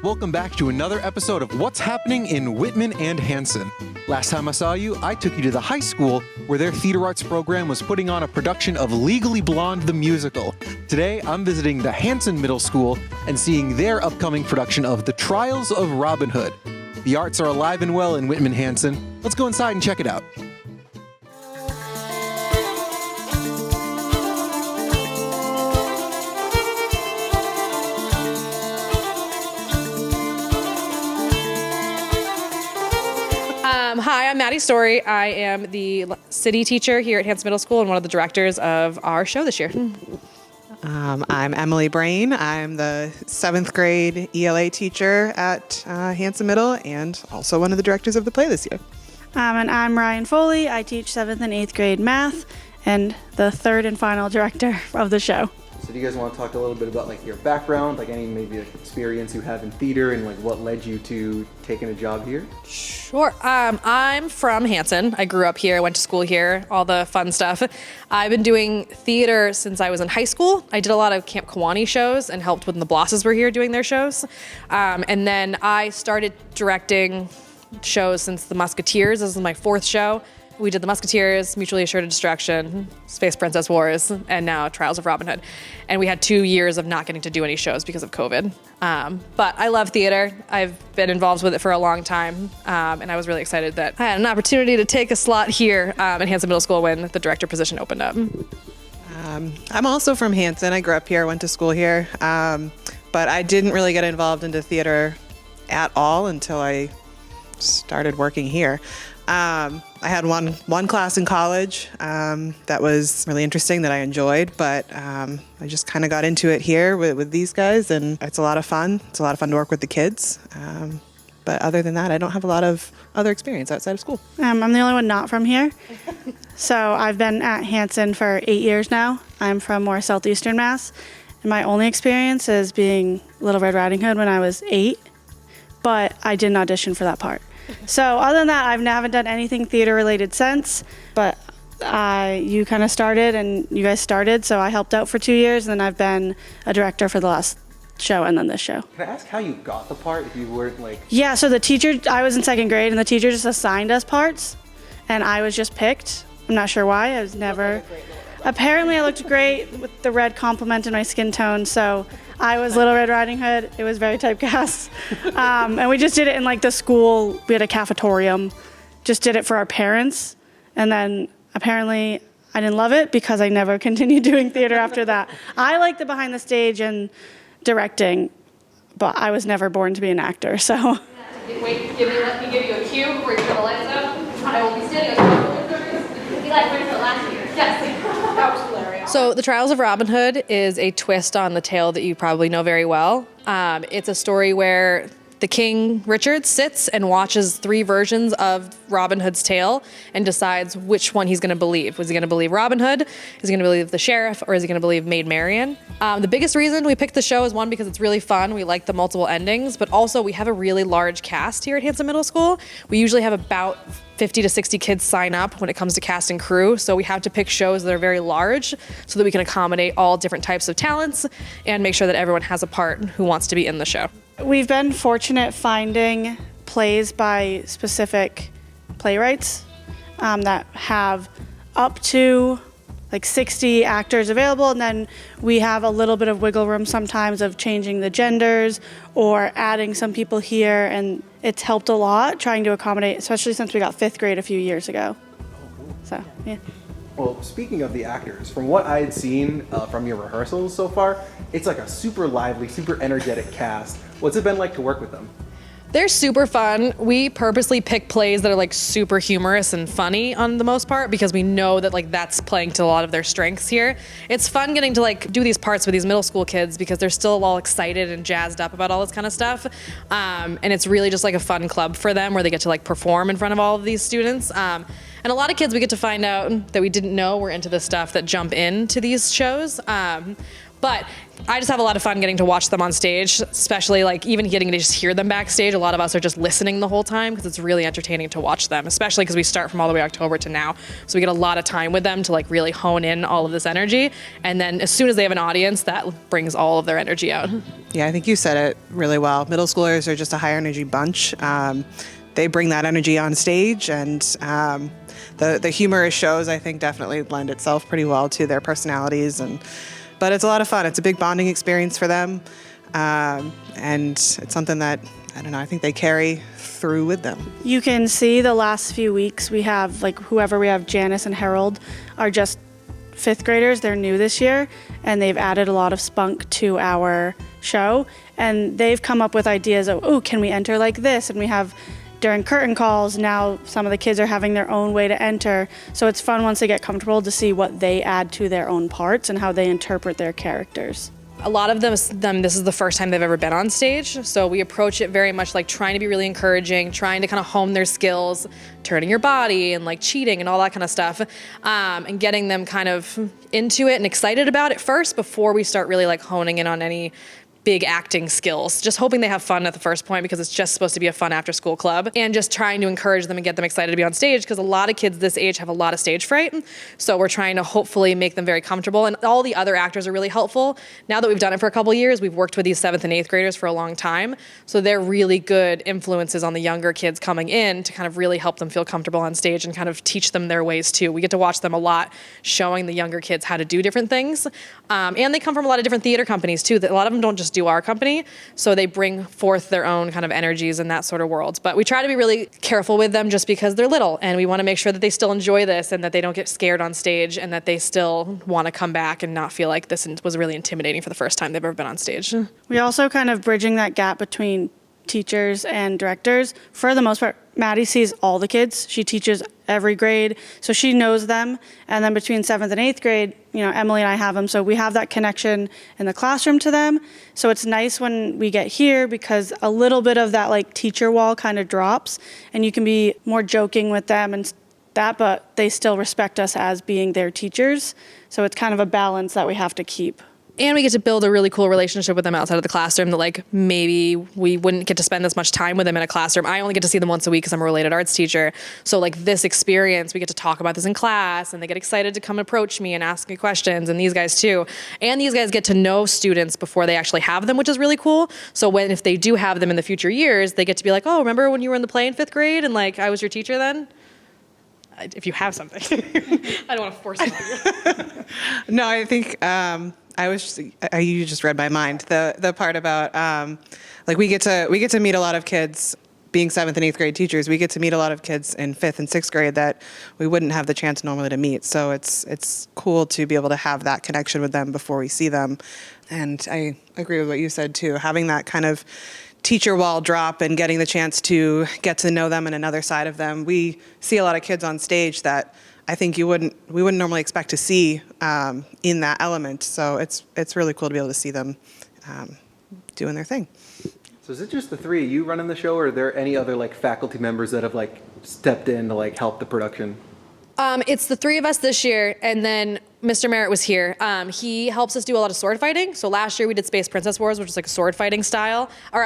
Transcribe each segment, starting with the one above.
Welcome back to another episode of What's Happening in Whitman and Hanson. Last time I saw you, I took you to the high school where their theater arts program was putting on a production of Legally Blonde the musical. Today, I'm visiting the Hanson Middle School and seeing their upcoming production of The Trials of Robin Hood. The arts are alive and well in Whitman Hanson. Let's go inside and check it out. Hi, I'm Madi Storey. I am the city teacher here at Hanson Middle School and one of the directors of our show this year. I'm Emily Brain. I'm the 7th grade ELA teacher at Hanson Middle and also one of the directors of the play this year. And I'm Ryan Foley. I teach 7th and 8th grade math and the 3rd and final director of the show. So do you guys want to talk a little bit about like your background, like any maybe experience you have in theater and like what led you to taking a job here? Sure. I'm from Hanson. I grew up here, went to school here, all the fun stuff. I've been doing theater since I was in high school. I did a lot of Camp Kiwanee shows and helped when the Blosses were here doing their shows. And then I started directing shows since The Musketeers. This is my 4th show. We did The Musketeers, Mutually Assured Destruction, Space Princess Wars, and now Trials of Robin Hood. And we had 2 years of not getting to do any shows because of COVID. But I love theater. I've been involved with it for a long time. And I was really excited that I had an opportunity to take a slot here at Hanson Middle School when the director position opened up. I'm also from Hanson. I grew up here, went to school here. But I didn't really get involved into theater at all until I started working here. I had one class in college that was really interesting that I enjoyed, but I just kind of got into it here with these guys, and it's a lot of fun. It's a lot of fun to work with the kids. But other than that, I don't have a lot of other experience outside of school. I'm the only one not from here. So I've been at Hanson for 8 years now. I'm from more southeastern Mass, and my only experience is being Little Red Riding Hood when I was 8, but I didn't audition for that part. So other than that, I haven't done anything theater related since, but you kind of started and you guys started, so I helped out for 2 years, and then I've been a director for the last show and then this show. Can I ask how you got the part if you weren't like... Yeah, so the teacher, I was in 2nd grade and the teacher just assigned us parts and I was just picked. I'm not sure why, I was never... Apparently I looked great with the red complemented my skin tone, so I was Little Red Riding Hood. It was very typecast. And we just did it in like the school, we had a cafetorium, just did it for our parents. And then apparently I didn't love it because I never continued doing theater after that. I like the behind the stage and directing, but I was never born to be an actor, so. Wait, let me give you a cue where you turn the lights out. I will be standing on. You like waiting for the last year? Yes. That was hilarious. So The Trials of Robin Hood is a twist on the tale that you probably know very well. It's a story where the King Richard sits and watches 3 versions of Robin Hood's tale and decides which one he's going to believe. Was he going to believe Robin Hood? Is he going to believe the sheriff? Or is he going to believe Maid Marian? The biggest reason we picked the show is, one, because it's really fun. We like the multiple endings, but also we have a really large cast here at Hanson Middle School. We usually have about 50 to 60 kids sign up when it comes to cast and crew, so we have to pick shows that are very large so that we can accommodate all different types of talents and make sure that everyone has a part who wants to be in the show. We've been fortunate finding plays by specific playwrights that have up to like 60 actors available, and then we have a little bit of wiggle room sometimes of changing the genders or adding some people here, and it's helped a lot trying to accommodate, especially since we got 5th grade a few years ago. So, yeah. Well, speaking of the actors, from what I had seen from your rehearsals so far, it's like a super lively, super energetic cast. What's it been like to work with them? They're super fun. We purposely pick plays that are like super humorous and funny on the most part because we know that like that's playing to a lot of their strengths here. It's fun getting to like do these parts with these middle school kids because they're still all excited and jazzed up about all this kind of stuff. And it's really just like a fun club for them where they get to like perform in front of all of these students. And a lot of kids we get to find out that we didn't know were into this stuff that jump into these shows. But I just have a lot of fun getting to watch them on stage, especially like even getting to just hear them backstage. A lot of us are just listening the whole time because it's really entertaining to watch them, especially because we start from all the way October to now. So we get a lot of time with them to like really hone in all of this energy. And then as soon as they have an audience, that brings all of their energy out. Yeah, I think you said it really well. Middle schoolers are just a higher energy bunch. They bring that energy on stage, and the humorous shows, I think, definitely lend itself pretty well to their personalities. But it's a lot of fun. It's a big bonding experience for them. And it's something that, I don't know, I think they carry through with them. You can see the last few weeks we have, like whoever we have, Janice and Harold, are just 5th graders. They're new this year, and they've added a lot of spunk to our show. And they've come up with ideas of, oh, can we enter like this? And we have, during curtain calls, now some of the kids are having their own way to enter. So it's fun once they get comfortable to see what they add to their own parts and how they interpret their characters. A lot of them, this is the first time they've ever been on stage, so we approach it very much like trying to be really encouraging, trying to kind of hone their skills, turning your body and like cheating and all that kind of stuff, and getting them kind of into it and excited about it first before we start really like honing in on any big acting skills. Just hoping they have fun at the first point because it's just supposed to be a fun after school club, and just trying to encourage them and get them excited to be on stage because a lot of kids this age have a lot of stage fright. So we're trying to hopefully make them very comfortable, and all the other actors are really helpful. Now that we've done it for a couple years, we've worked with these 7th and 8th graders for a long time. So they're really good influences on the younger kids coming in to kind of really help them feel comfortable on stage and kind of teach them their ways too. We get to watch them a lot, showing the younger kids how to do different things. And they come from a lot of different theater companies too. That a lot of them don't just do our company, so they bring forth their own kind of energies in that sort of world. But we try to be really careful with them just because they're little, and we want to make sure that they still enjoy this and that they don't get scared on stage and that they still want to come back and not feel like this was really intimidating for the first time they've ever been on stage. We also kind of bridging that gap between teachers and directors. For the most part, Madi sees all the kids. She teaches every grade, so she knows them. And then between 7th and 8th grade, Emily and I have them, so we have that connection in the classroom to them. So it's nice when we get here because a little bit of that like teacher wall kind of drops, and you can be more joking with them and that, but they still respect us as being their teachers. So it's kind of a balance that we have to keep. And we get to build a really cool relationship with them outside of the classroom that like maybe we wouldn't get to spend this much time with them in a classroom. I only get to see them once a week because I'm a related arts teacher. So like this experience, we get to talk about this in class, and they get excited to come approach me and ask me questions, and these guys too. And these guys get to know students before they actually have them, which is really cool. So if they do have them in the future years, they get to be like, oh, remember when you were in the play in 5th grade and like I was your teacher then? If you have something. I don't want to force it. No, I think you just read my mind. The part about like we get to meet a lot of kids. Being 7th and 8th grade teachers, we get to meet a lot of kids in 5th and 6th grade that we wouldn't have the chance normally to meet. So it's cool to be able to have that connection with them before we see them. And I agree with what you said too. Having that kind of teacher wall drop and getting the chance to get to know them and another side of them. We see a lot of kids on stage that I think we wouldn't normally expect to see in that element. So it's really cool to be able to see them doing their thing. So is it just the three of you running the show, or are there any other like faculty members that have like stepped in to like help the production? It's the three of us this year, and then Mr. Merritt was here. He helps us do a lot of sword fighting. So last year we did Space Princess Wars, which is like a sword fighting style, a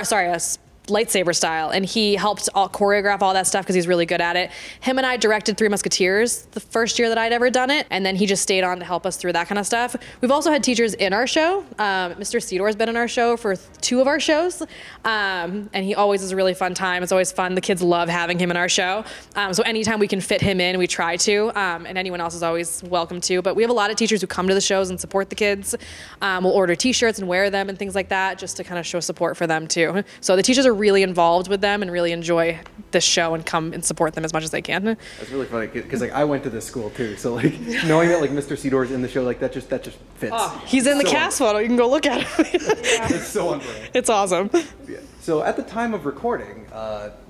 lightsaber style, and he helped choreograph all that stuff because he's really good at it. Him and I directed Three Musketeers the first year that I'd ever done it, and then he just stayed on to help us through that kind of stuff. We've also had teachers in our show. Mr. Cedor's been in our show for 2 of our shows, and he always is a really fun time. It's always fun. The kids love having him in our show. So anytime we can fit him in, we try to, and anyone else is always welcome to. But we have a lot of teachers who come to the shows and support the kids. We'll order t-shirts and wear them and things like that just to kind of show support for them too. So the teachers are really involved with them and really enjoy this show and come and support them as much as they can. That's really funny because like I went to this school too, so like knowing that like Mr. Seedor's in the show, like that just fits. He's in the cast photo. You can go look at him. It's so on brand. It's awesome. Yeah. So at the time of recording,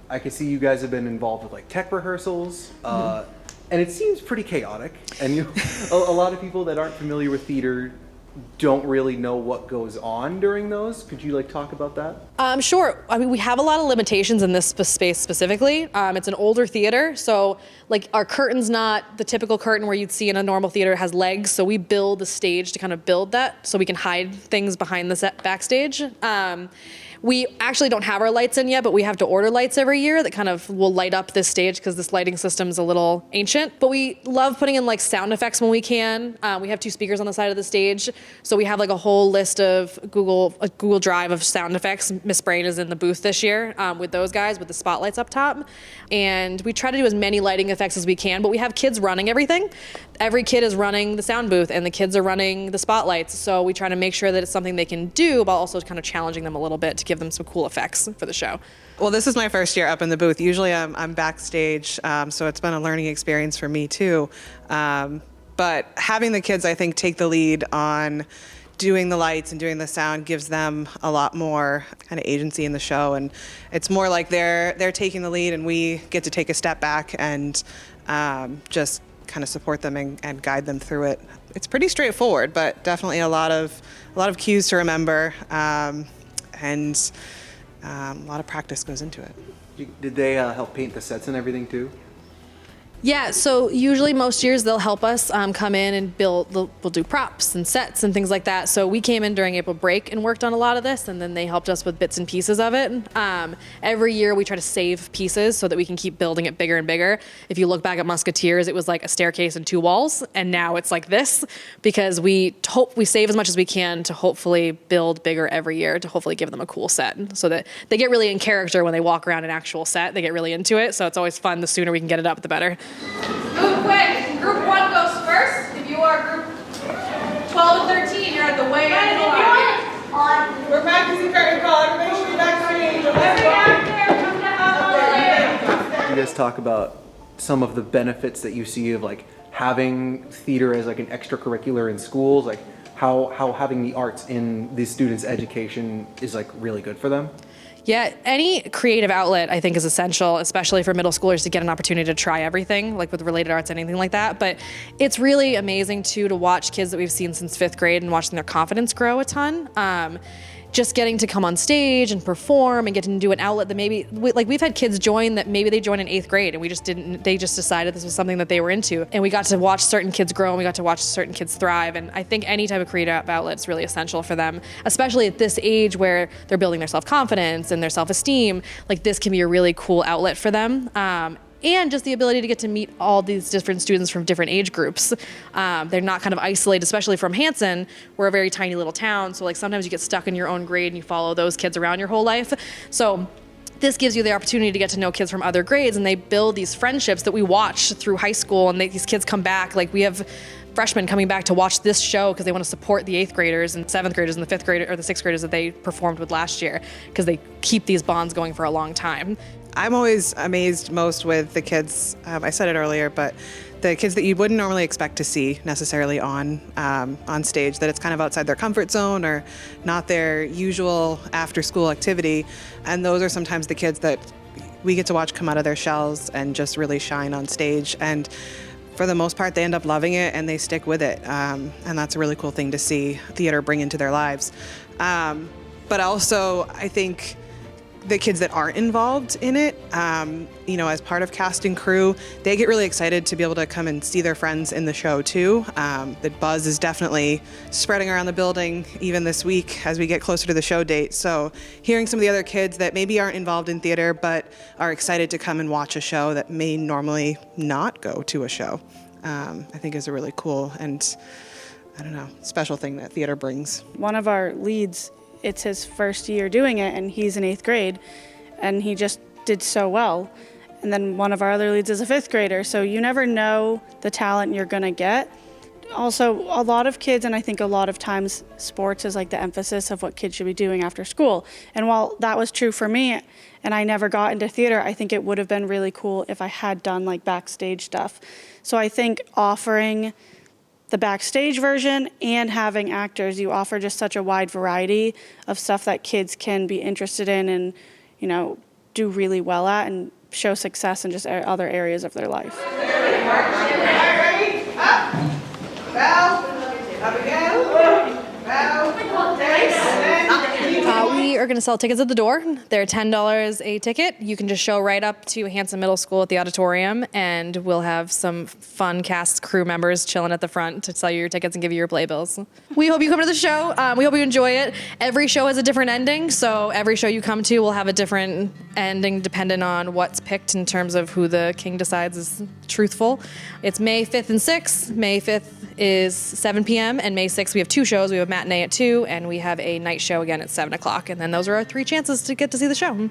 I can see you guys have been involved with like tech rehearsals, and it seems pretty chaotic. And a lot of people that aren't familiar with theater don't really know what goes on during those. Could you like talk about that? Sure. I mean, we have a lot of limitations in this space specifically. It's an older theater, so like our curtain's not the typical curtain where you'd see in a normal theater. It has legs, so we build the stage to kind of build that so we can hide things behind the set backstage. We actually don't have our lights in yet, but we have to order lights every year that kind of will light up this stage because this lighting system's a little ancient. But we love putting in like sound effects when we can. We have 2 speakers on the side of the stage, so we have like a whole list of Google Drive of sound effects. Miss Brain is in the booth this year with those guys with the spotlights up top. And we try to do as many lighting effects as we can, but we have kids running everything. Every kid is running the sound booth and the kids are running the spotlights. So we try to make sure that it's something they can do, but also kind of challenging them a little bit to give them some cool effects for the show. Well, this is my first year up in the booth. Usually I'm backstage, so it's been a learning experience for me too. But having the kids, I think, take the lead on doing the lights and doing the sound gives them a lot more kind of agency in the show, and it's more like they're taking the lead and we get to take a step back and just kind of support them and guide them through it. It's pretty straightforward, but definitely a lot of cues to remember, and a lot of practice goes into it. Did they help paint the sets and everything too? Yeah, so usually most years they'll help us come in and we'll do props and sets and things like that. So we came in during April break and worked on a lot of this, and then they helped us with bits and pieces of it. Every year we try to save pieces so that we can keep building it bigger and bigger. If you look back at Musketeers, it was like a staircase and 2 walls, and now it's like this because we save as much as we can to hopefully build bigger every year to hopefully give them a cool set so that they get really in character when they walk around an actual set. They get really into it, so it's always fun. The sooner we can get it up, the better. Move quick. Group 1 goes first. If you are group 12 and 13, you're at the way end of the line. We're practicing curtain call. Everybody should be backstage. Every actor come down. You guys talk about some of the benefits that you see of like having theater as like an extracurricular in schools, like how having the arts in these students' education is like really good for them. Yeah, any creative outlet I think is essential, especially for middle schoolers to get an opportunity to try everything, like with related arts, anything like that. But it's really amazing too to watch kids that we've seen since 5th grade and watching their confidence grow a ton. Just getting to come on stage and perform and getting to do an outlet that maybe, we've had kids join that maybe they joined in 8th grade and they just decided this was something that they were into. And we got to watch certain kids grow and we got to watch certain kids thrive. And I think any type of creative outlet is really essential for them, especially at this age where they're building their self-confidence and their self-esteem. Like this can be a really cool outlet for them. And just the ability to get to meet all these different students from different age groups. They're not kind of isolated, especially from Hanson. We're a very tiny little town, so like sometimes you get stuck in your own grade and you follow those kids around your whole life. So this gives you the opportunity to get to know kids from other grades, and they build these friendships that we watch through high school, and these kids come back. Like we have freshmen coming back to watch this show because they want to support the 8th graders and 7th graders and the 5th graders or the 6th graders that they performed with last year because they keep these bonds going for a long time. I'm always amazed most with the kids, I said it earlier, but the kids that you wouldn't normally expect to see necessarily on stage, that it's kind of outside their comfort zone or not their usual after-school activity. And those are sometimes the kids that we get to watch come out of their shells and just really shine on stage. And for the most part, they end up loving it and they stick with it. And that's a really cool thing to see theater bring into their lives. But also, I think the kids that aren't involved in it, as part of cast and crew, they get really excited to be able to come and see their friends in the show too. The buzz is definitely spreading around the building even this week as we get closer to the show date. So hearing some of the other kids that maybe aren't involved in theater but are excited to come and watch a show that may normally not go to a show, I think is a really cool and, special thing that theater brings. One of our leads, it's his first year doing it, and he's in 8th grade, and he just did so well. And then one of our other leads is a 5th grader, so you never know the talent you're going to get also a lot of kids, and I think a lot of times sports is like the emphasis of what kids should be doing after school. And while that was true for me and I never got into theater, I think it would have been really cool if I had done like backstage stuff. So I think offering the backstage version and having actors, you offer just such a wide variety of stuff that kids can be interested in and, you know, do really well at and show success in just other areas of their life. Ready? Up. Bow. Up again. Bow. We are going to sell tickets at the door. They're $10 a ticket. You can just show right up to Hanson Middle School at the auditorium, and we'll have some fun cast crew members chilling at the front to sell you your tickets and give you your playbills. We hope you come to the show. We hope you enjoy it. Every show has a different ending, so every show you come to will have a different ending depending on what's picked in terms of who the king decides is truthful. It's May 5th and 6th. May 5th is 7 p.m. and May 6th we have two shows. We have a matinee at 2 and we have a night show again at 7 o'clock. And then those are our 3 chances to get to see the show.